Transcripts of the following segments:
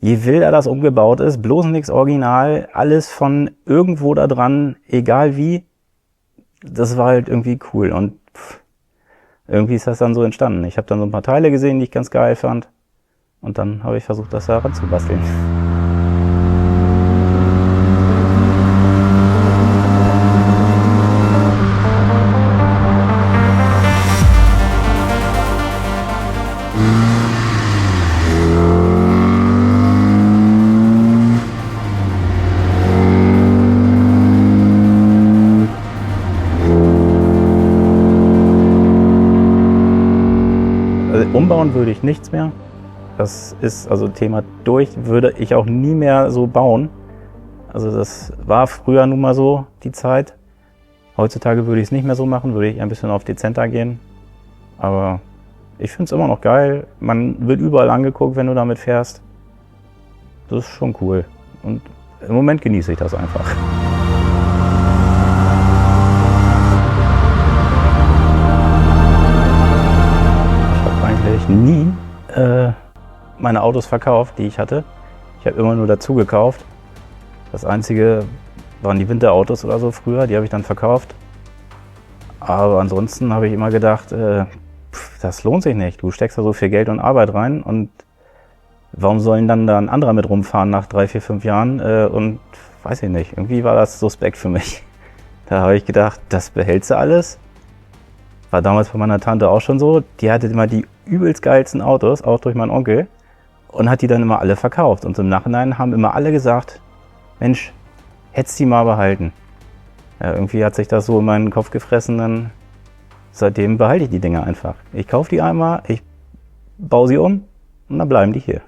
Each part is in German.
je wilder das umgebaut ist, bloß nichts original, alles von irgendwo da dran, egal wie, das war halt irgendwie cool und irgendwie ist das dann so entstanden. Ich habe dann so ein paar Teile gesehen, die ich ganz geil fand und dann habe ich versucht, das da ranzubasteln. Umbauen würde ich nichts mehr. Das ist also Thema durch, würde ich auch nie mehr so bauen. Also das war früher nun mal so, die Zeit. Heutzutage würde ich es nicht mehr so machen, würde ich ein bisschen auf dezenter gehen. Aber ich finde es immer noch geil. Man wird überall angeguckt, wenn du damit fährst. Das ist schon cool. Und im Moment genieße ich das einfach. Nie meine Autos verkauft, die ich hatte. Ich habe immer nur dazu gekauft. Das Einzige waren die Winterautos oder so früher, die habe ich dann verkauft. Aber ansonsten habe ich immer gedacht, das lohnt sich nicht. Du steckst da so viel Geld und Arbeit rein und warum sollen dann da ein anderer mit rumfahren nach 3, 4, 5 Jahren? Und weiß ich nicht, irgendwie war das suspekt für mich. Da habe ich gedacht, das behältst du alles. War damals bei meiner Tante auch schon so. Die hatte immer die übelst geilsten Autos, auch durch meinen Onkel. Und hat die dann immer alle verkauft. Und im Nachhinein haben immer alle gesagt, Mensch, hättest die mal behalten. Ja, irgendwie hat sich das so in meinen Kopf gefressen. Dann seitdem behalte ich die Dinger einfach. Ich kaufe die einmal, ich baue sie um und dann bleiben die hier.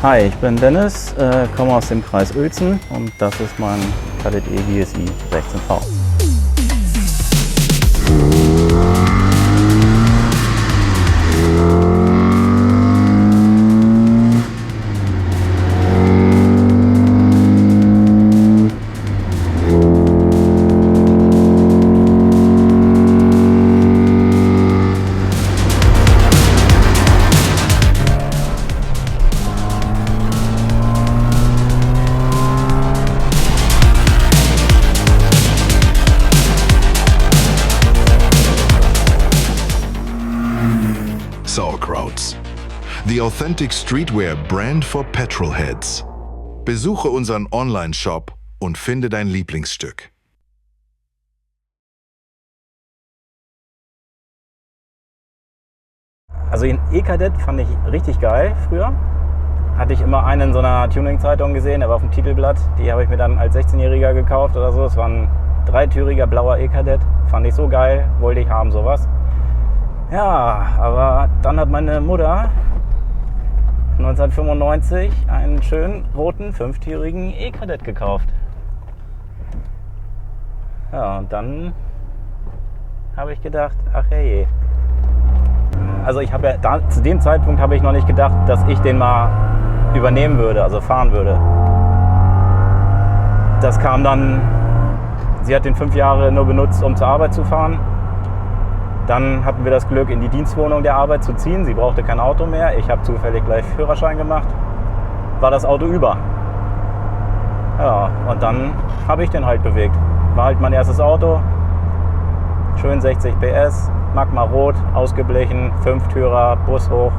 Hi, ich bin Dennis, komme aus dem Kreis Uelzen und das ist mein Kadett E GSI 16V. Sauerkrauts, the authentic streetwear brand for petrolheads. Besuche unseren Online-Shop und finde dein Lieblingsstück. Also den E-Kadett fand ich richtig geil früher. Hatte ich immer einen in so einer Tuning-Zeitung gesehen, der war auf dem Titelblatt. Die habe ich mir dann als 16-Jähriger gekauft oder so. Das war ein dreitüriger blauer E-Kadett. Fand ich so geil, wollte ich haben sowas. Ja, aber dann hat meine Mutter 1995 einen schönen roten 5-türigen E-Kadett gekauft. Ja, und dann habe ich gedacht, ach hey. Also ich habe ja zu dem Zeitpunkt habe ich noch nicht gedacht, dass ich den mal übernehmen würde, also fahren würde. Das kam dann, sie hat den 5 Jahre nur benutzt, um zur Arbeit zu fahren. Dann hatten wir das Glück, in die Dienstwohnung der Arbeit zu ziehen. Sie brauchte kein Auto mehr. Ich habe zufällig gleich Führerschein gemacht. War das Auto über. Ja, und dann habe ich den halt bewegt. War halt mein erstes Auto. Schön 60 PS, Magma Rot, ausgeblichen, 5-Türer, Bus hoch.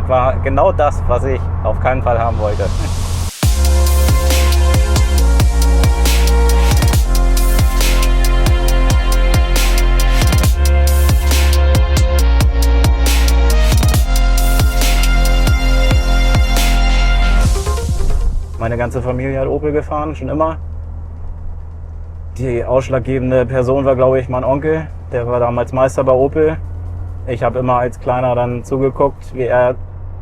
War genau das, was ich auf keinen Fall haben wollte. Meine ganze Familie hat Opel gefahren, schon immer. Die ausschlaggebende Person war, glaube ich, mein Onkel. Der war damals Meister bei Opel. Ich habe immer als Kleiner dann zugeguckt, wie er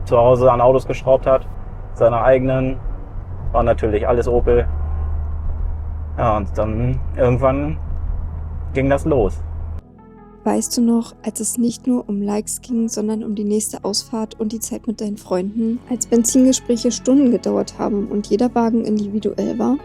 zu Hause an Autos geschraubt hat. Seine eigenen. War natürlich alles Opel. Ja, und dann irgendwann ging das los. Weißt du noch, als es nicht nur um Likes ging, sondern um die nächste Ausfahrt und die Zeit mit deinen Freunden, als Benzingespräche Stunden gedauert haben und jeder Wagen individuell war?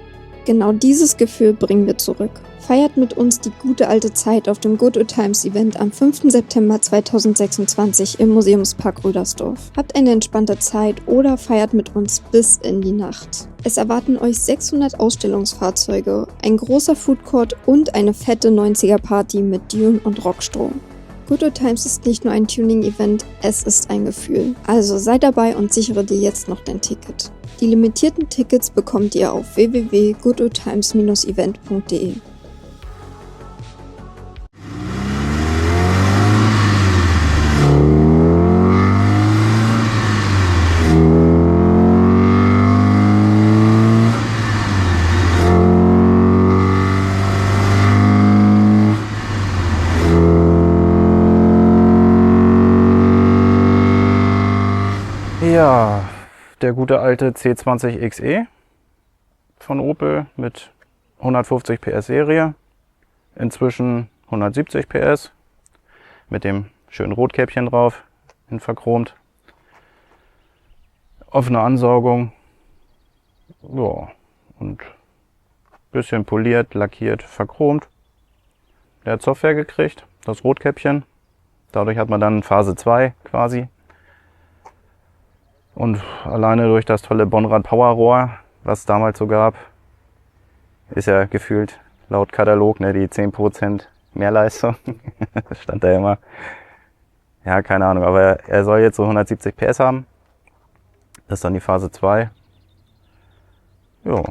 Genau dieses Gefühl bringen wir zurück. Feiert mit uns die gute alte Zeit auf dem Good Old Times Event am 5. September 2026 im Museumspark Rüdersdorf. Habt eine entspannte Zeit oder feiert mit uns bis in die Nacht. Es erwarten euch 600 Ausstellungsfahrzeuge, ein großer Foodcourt und eine fette 90er-Party mit Dune und Rockstrom. Good Old Times ist nicht nur ein Tuning-Event, es ist ein Gefühl. Also sei dabei und sichere dir jetzt noch dein Ticket. Die limitierten Tickets bekommt ihr auf www.goodoldtimes-event.de. Ja, der gute alte C20XE von Opel mit 150 PS Serie, inzwischen 170 PS mit dem schönen Rotkäppchen drauf, in verchromt. Offene Ansaugung, ja, und bisschen poliert, lackiert, verchromt. Der hat Software gekriegt, das Rotkäppchen. Dadurch hat man dann Phase 2 quasi. Und alleine durch das tolle Bonrad Powerrohr, was es damals so gab, ist ja gefühlt laut Katalog, ne, die 10% Mehrleistung. Stand da immer. Ja, keine Ahnung, aber er soll jetzt so 170 PS haben. Das ist dann die Phase 2. Jo.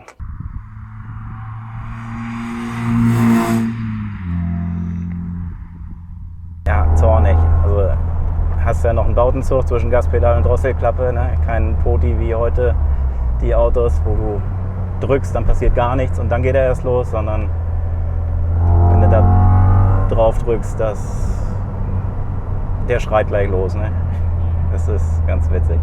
Ja, zornig. Also hast ja noch einen Bautenzug zwischen Gaspedal und Drosselklappe, ne? Kein Poti wie heute die Autos, wo du drückst, dann passiert gar nichts und dann geht er erst los, sondern wenn du da drauf drückst, der schreit gleich los, ne? Das ist ganz witzig.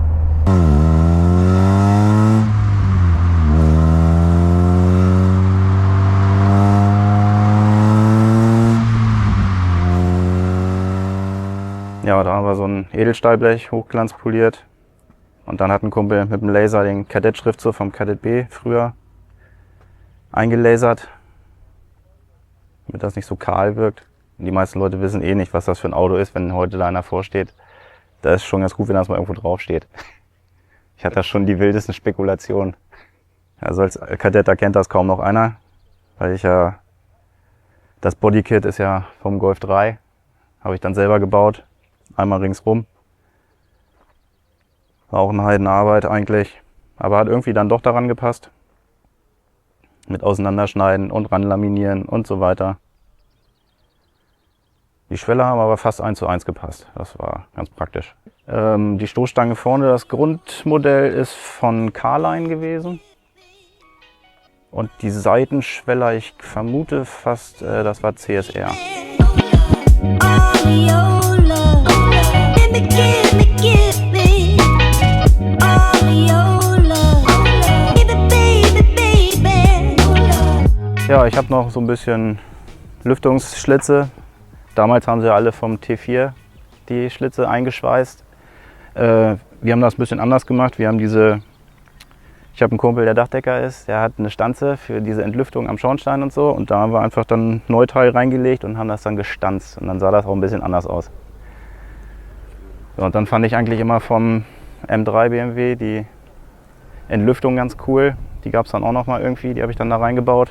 Ja, da haben wir so ein Edelstahlblech hochglanzpoliert und dann hat ein Kumpel mit dem Laser den Kadett-Schriftzug vom Kadett B früher eingelasert, damit das nicht so kahl wirkt. Und die meisten Leute wissen eh nicht, was das für ein Auto ist, wenn heute da einer vorsteht. Da ist schon ganz gut, wenn das mal irgendwo draufsteht. Ich hatte da schon die wildesten Spekulationen. Also als Kadett erkennt das kaum noch einer, weil ich ja, das Bodykit ist ja vom Golf 3, habe ich dann selber gebaut. Einmal ringsrum. War auch eine Heidenarbeit eigentlich. Aber hat irgendwie dann doch daran gepasst. Mit Auseinanderschneiden und ranlaminieren und so weiter. Die Schwelle haben aber fast 1:1 gepasst. Das war ganz praktisch. Die Stoßstange vorne, das Grundmodell ist von Carline gewesen. Und die Seitenschweller, ich vermute fast, das war CSR. Ja, ich habe noch so ein bisschen Lüftungsschlitze. Damals haben sie alle vom T4 die Schlitze eingeschweißt. Wir haben das ein bisschen anders gemacht. Ich habe einen Kumpel, der Dachdecker ist, der hat eine Stanze für diese Entlüftung am Schornstein und so. Und da haben wir einfach dann Neuteil reingelegt und haben das dann gestanzt. Und dann sah das auch ein bisschen anders aus. So, und dann fand ich eigentlich immer vom M3 BMW die Entlüftung ganz cool. Die gab es dann auch noch mal irgendwie, die habe ich dann da reingebaut.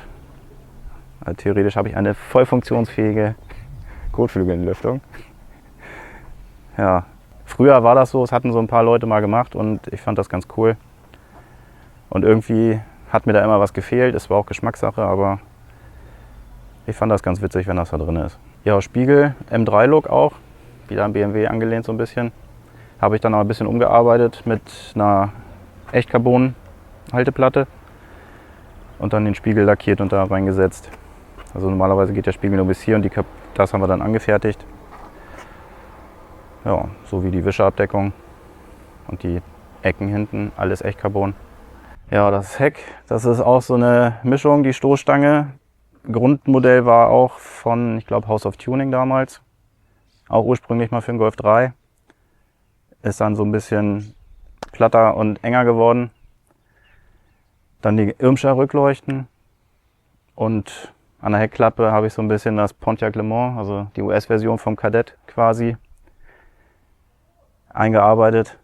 Also theoretisch habe ich eine voll funktionsfähige Kotflügelentlüftung. Ja, früher war das so, es hatten so ein paar Leute mal gemacht und ich fand das ganz cool. Und irgendwie hat mir da immer was gefehlt, es war auch Geschmackssache, aber ich fand das ganz witzig, wenn das da drin ist. Ja, Spiegel, M3-Look auch, wieder an BMW angelehnt so ein bisschen. Habe ich dann auch ein bisschen umgearbeitet mit einer Echtcarbon-Halteplatte und dann den Spiegel lackiert und da reingesetzt. Also normalerweise geht der Spiegel nur bis hier und das haben wir dann angefertigt. Ja, so wie die Wischerabdeckung und die Ecken hinten, alles Echtcarbon. Ja, das Heck, das ist auch so eine Mischung, die Stoßstange. Grundmodell war auch von, ich glaube, House of Tuning damals. Auch ursprünglich mal für den Golf 3. Ist dann so ein bisschen platter und enger geworden. Dann die Irmscher Rückleuchten. Und an der Heckklappe habe ich so ein bisschen das Pontiac Le Mans, also die US-Version vom Kadett quasi, eingearbeitet.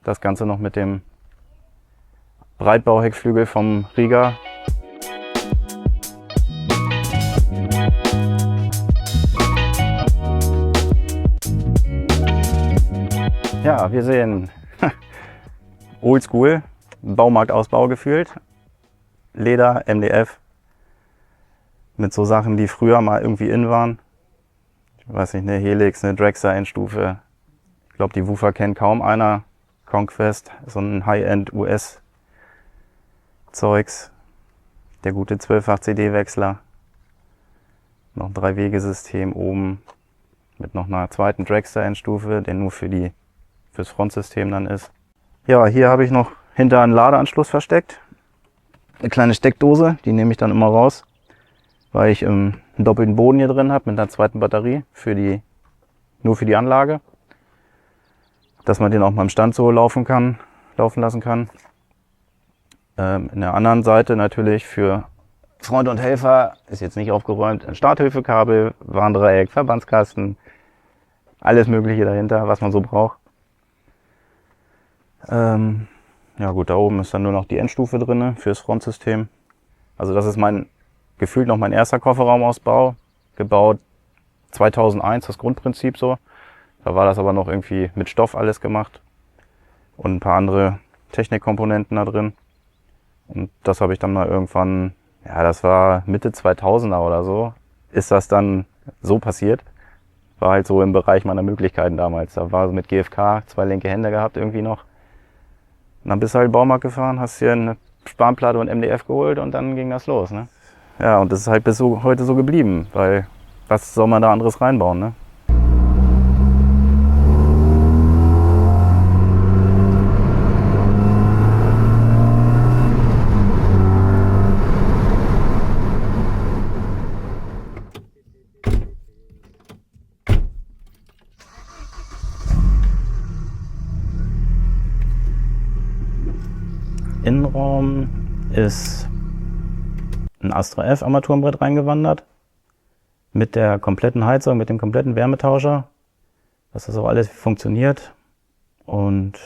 Das Ganze noch mit dem Breitbauheckflügel vom Rieger. Ja, wir sehen Oldschool, Baumarktausbau gefühlt. Leder, MDF. Mit so Sachen, die früher mal irgendwie in waren. Ich weiß nicht, eine Helix, eine Dragster Endstufe. Ich glaube, die Woofer kennt kaum einer. Conquest, so ein High-End US-Zeugs. Der gute 12-fach CD-Wechsler. Noch ein 3-Wegesystem oben. Mit noch einer zweiten Dragster Endstufe, der nur fürs Frontsystem dann ist. Ja, hier habe ich noch hinter einen Ladeanschluss versteckt. Eine kleine Steckdose, die nehme ich dann immer raus, weil ich einen doppelten Boden hier drin habe mit einer zweiten Batterie nur für die Anlage, dass man den auch mal im Stand so laufen lassen kann. In der anderen Seite natürlich für Freunde und Helfer, ist jetzt nicht aufgeräumt, ein Starthilfekabel, Warndreieck, Verbandskasten, alles Mögliche dahinter, was man so braucht. Ja gut, da oben ist dann nur noch die Endstufe drin fürs Frontsystem. Also das ist gefühlt noch mein erster Kofferraumausbau, gebaut 2001, das Grundprinzip so. Da war das aber noch irgendwie mit Stoff alles gemacht und ein paar andere Technikkomponenten da drin. Und das habe ich dann mal irgendwann, ja das war Mitte 2000er oder so, ist das dann so passiert. War halt so im Bereich meiner Möglichkeiten damals. Da war mit GFK 2 linke Hände gehabt irgendwie noch. Und dann bist du halt in den Baumarkt gefahren, hast dir eine Spanplatte und MDF geholt und dann ging das los. Ne? Ja, und das ist halt bis heute so geblieben, weil was soll man da anderes reinbauen, ne? Innenraum ist ein Astra F Armaturenbrett reingewandert mit der kompletten Heizung, mit dem kompletten Wärmetauscher, dass das auch alles funktioniert und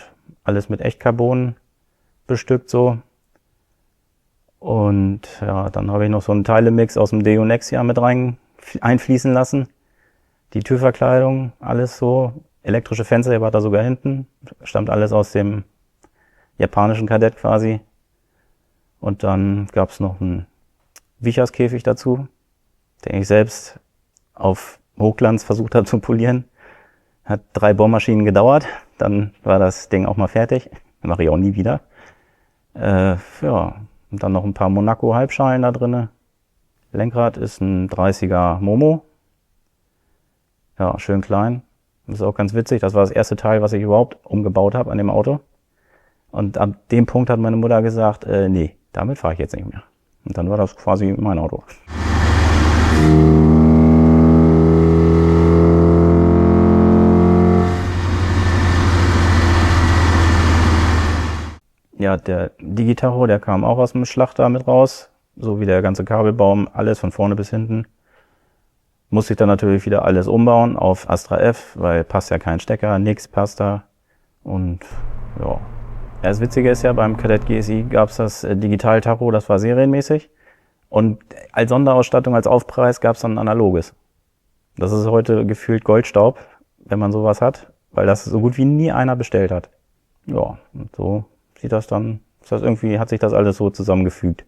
alles mit Echtcarbon bestückt so. Und ja, dann habe ich noch so einen Teilemix aus dem Deo Nexia mit einfließen lassen. Die Türverkleidung, alles so. Elektrische Fenster war da sogar hinten, stammt alles aus dem japanischen Kadett quasi. Und dann gab es noch einen Vichas-Käfig dazu, den ich selbst auf Hochglanz versucht habe zu polieren. Hat 3 Bohrmaschinen gedauert, dann war das Ding auch mal fertig. Mache ich auch nie wieder. Ja, und dann noch ein paar Monaco-Halbschalen da drinne. Lenkrad ist ein 30er Momo. Ja, schön klein. Das ist auch ganz witzig. Das war das erste Teil, was ich überhaupt umgebaut habe an dem Auto. Und ab dem Punkt hat meine Mutter gesagt, nee, damit fahre ich jetzt nicht mehr. Und dann war das quasi mein Auto. Ja, der Digitacho, der kam auch aus dem Schlachter mit raus. So wie der ganze Kabelbaum, alles von vorne bis hinten. Musste ich dann natürlich wieder alles umbauen auf Astra F, weil passt ja kein Stecker, nix passt da. Und ja. Das Witzige ist ja, beim Kadett GSI gab es das Digital-Tacho, das war serienmäßig. Und als Sonderausstattung, als Aufpreis gab es dann ein analoges. Das ist heute gefühlt Goldstaub, wenn man sowas hat, weil das so gut wie nie einer bestellt hat. Ja, und so sieht das dann, hat sich das alles so zusammengefügt.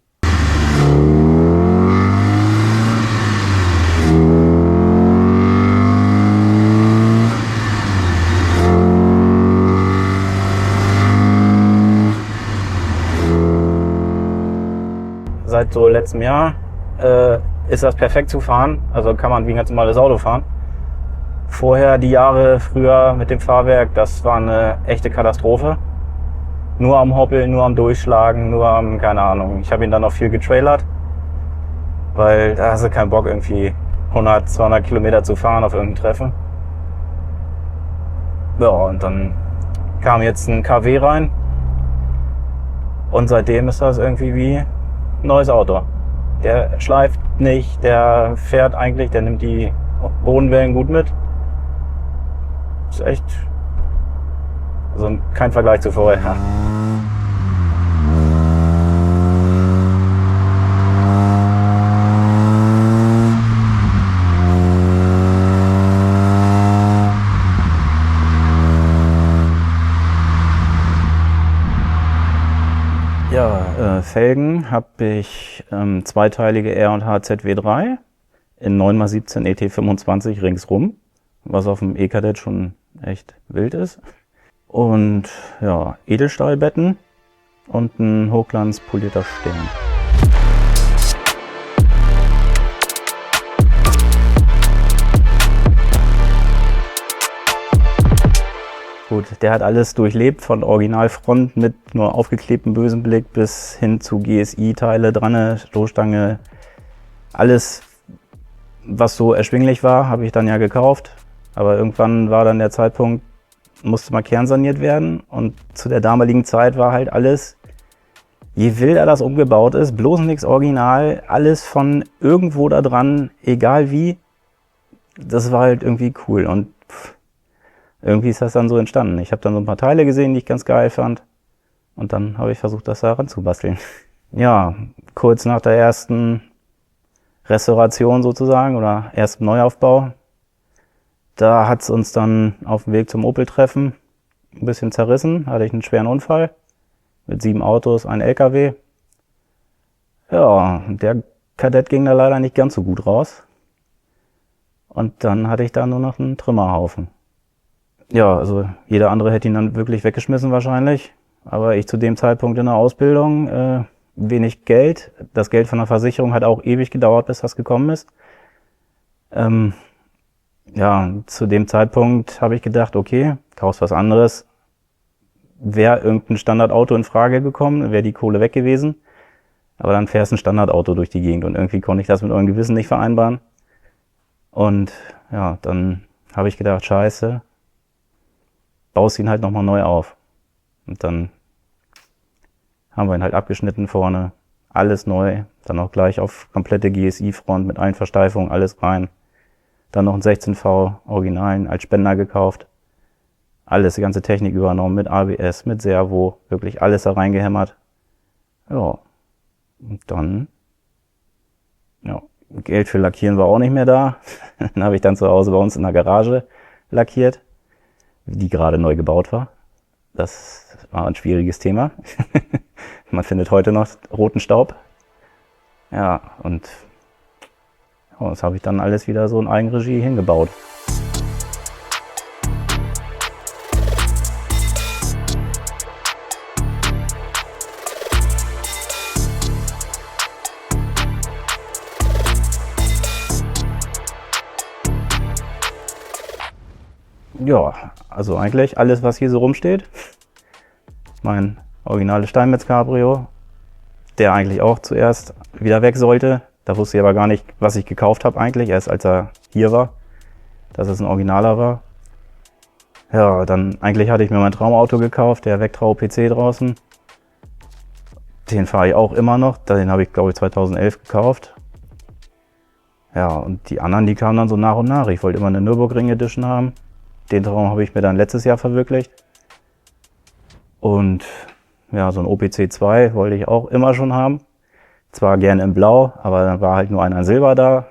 Seit so letztem Jahr ist das perfekt zu fahren, also kann man wie ein ganz normales Auto fahren. Vorher, die Jahre früher mit dem Fahrwerk, das war eine echte Katastrophe. Nur am Hoppeln, nur am Durchschlagen, nur am, keine Ahnung. Ich habe ihn dann auch viel getrailert, weil da hast du keinen Bock irgendwie 100, 200 Kilometer zu fahren auf irgendein Treffen. Ja, und dann kam jetzt ein KW rein und seitdem ist das irgendwie wie ein neues Auto. Der schleift nicht, der fährt eigentlich, der nimmt die Bodenwellen gut mit. Ist echt also kein Vergleich zu vorher. Ja, Felgen habe ich zweiteilige R&H ZW3 in 9x17 ET25 ringsrum, was auf dem E-Kadett schon echt wild ist. Und ja, Edelstahlbetten und ein hochglanzpolierter Stern. Gut, der hat alles durchlebt, von Originalfront mit nur aufgeklebtem bösen Blick bis hin zu GSI-Teile dran, Stoßstange. Alles, was so erschwinglich war, habe ich dann ja gekauft. Aber irgendwann war dann der Zeitpunkt, musste mal kernsaniert werden. Und zu der damaligen Zeit war halt alles, je wilder das umgebaut ist, bloß nichts Original, alles von irgendwo da dran, egal wie. Das war halt irgendwie cool. Und irgendwie ist das dann so entstanden. Ich habe dann so ein paar Teile gesehen, die ich ganz geil fand. Und dann habe ich versucht, das da ranzubasteln. Ja, kurz nach der ersten Restauration sozusagen oder ersten Neuaufbau, da hat es uns dann auf dem Weg zum Opel-Treffen ein bisschen zerrissen. Hatte ich einen schweren Unfall mit 7 Autos, ein LKW. Ja, der Kadett ging da leider nicht ganz so gut raus. Und dann hatte ich da nur noch einen Trümmerhaufen. Ja, also jeder andere hätte ihn dann wirklich weggeschmissen wahrscheinlich. Aber ich zu dem Zeitpunkt in der Ausbildung, wenig Geld. Das Geld von der Versicherung hat auch ewig gedauert, bis das gekommen ist. Ja, zu dem Zeitpunkt habe ich gedacht, okay, kaufst was anderes. Wäre irgendein Standardauto in Frage gekommen, wäre die Kohle weg gewesen. Aber dann fährst ein Standardauto durch die Gegend und irgendwie konnte ich das mit eurem Gewissen nicht vereinbaren. Und ja, dann habe ich gedacht, scheiße, baust ihn halt nochmal neu auf. Und dann haben wir ihn halt abgeschnitten vorne, alles neu, dann auch gleich auf komplette GSI-Front mit allen Versteifungen, alles rein. Dann noch ein 16V Originalen als Spender gekauft. Alles, die ganze Technik übernommen, mit ABS, mit Servo, wirklich alles da reingehämmert. Ja, und dann, ja, Geld für Lackieren war auch nicht mehr da. Dann habe ich dann zu Hause bei uns in der Garage lackiert, die gerade neu gebaut war. Das war ein schwieriges Thema. Man findet heute noch roten Staub. Ja, und das habe ich dann alles wieder so in Eigenregie hingebaut. Ja, also eigentlich alles, was hier so rumsteht. Mein originales Steinmetz Cabrio, der eigentlich auch zuerst wieder weg sollte. Da wusste ich aber gar nicht, was ich gekauft habe eigentlich, erst als er hier war, dass es ein Originaler war. Ja, dann eigentlich hatte ich mir mein Traumauto gekauft, der Vectra PC draußen. Den fahre ich auch immer noch, den habe ich glaube ich 2011 gekauft. Ja, und die anderen, die kamen dann so nach und nach. Ich wollte immer eine Nürburgring Edition haben. Den Traum habe ich mir dann letztes Jahr verwirklicht. Und ja, so ein OPC 2 wollte ich auch immer schon haben. Zwar gerne in Blau, aber dann war halt nur einer in Silber da.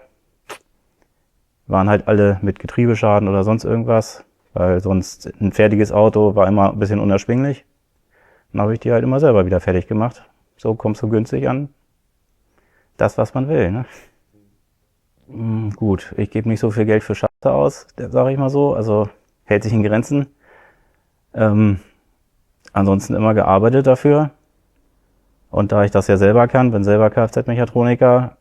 Waren halt alle mit Getriebeschaden oder sonst irgendwas, weil sonst ein fertiges Auto war immer ein bisschen unerschwinglich. Dann habe ich die halt immer selber wieder fertig gemacht. So kommst du günstig an das, was man will, ne? Gut, ich gebe nicht so viel Geld für Scheiße aus, sage ich mal so. Also hält sich in Grenzen. Ansonsten immer gearbeitet dafür. Und da ich das ja selber kann, bin selber Kfz-Mechatroniker,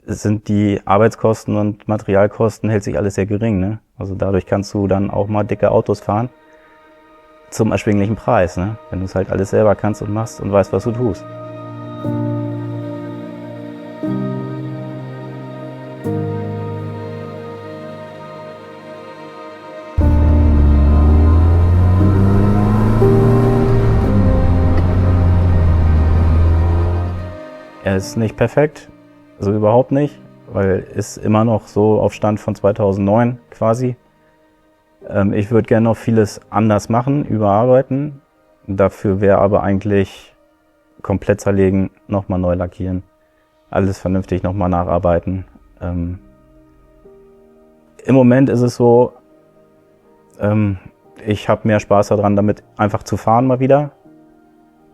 sind die Arbeitskosten und Materialkosten hält sich alles sehr gering, ne? Also dadurch kannst du dann auch mal dicke Autos fahren zum erschwinglichen Preis, ne? Wenn du es halt alles selber kannst und machst und weißt, was du tust. Er ist nicht perfekt, so überhaupt nicht, weil ist immer noch so auf Stand von 2009 quasi. Ich würde gerne noch vieles anders machen, überarbeiten. Dafür wäre aber eigentlich komplett zerlegen, nochmal neu lackieren. Alles vernünftig nochmal nacharbeiten. Im Moment ist es so, ich habe mehr Spaß daran, damit einfach zu fahren mal wieder.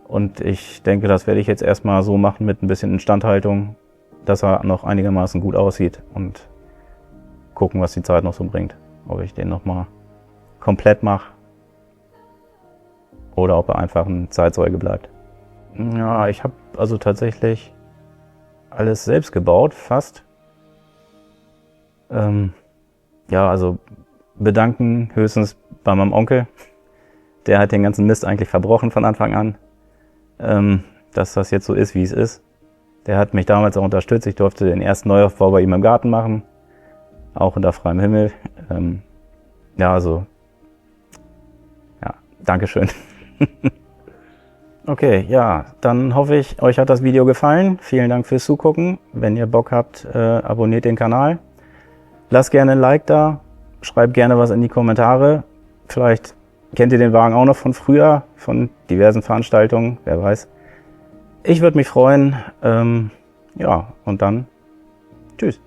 Und ich denke, das werde ich jetzt erstmal so machen mit ein bisschen Instandhaltung, dass er noch einigermaßen gut aussieht und gucken, was die Zeit noch so bringt. Ob ich den nochmal komplett mache oder ob er einfach ein Zeitzeuge bleibt. Ja, ich habe also tatsächlich alles selbst gebaut, fast. Ja, also bedanken höchstens bei meinem Onkel. Der hat den ganzen Mist eigentlich verbrochen von Anfang an, dass das jetzt so ist, wie es ist. Der hat mich damals auch unterstützt. Ich durfte den ersten Neuaufbau bei ihm im Garten machen, auch unter freiem Himmel. Ja, also, ja, Dankeschön. Okay, ja, dann hoffe ich, euch hat das Video gefallen. Vielen Dank fürs Zugucken. Wenn ihr Bock habt, abonniert den Kanal. Lasst gerne ein Like da, schreibt gerne was in die Kommentare. Vielleicht kennt ihr den Wagen auch noch von früher, von diversen Veranstaltungen, wer weiß. Ich würde mich freuen. Ja, und dann tschüss.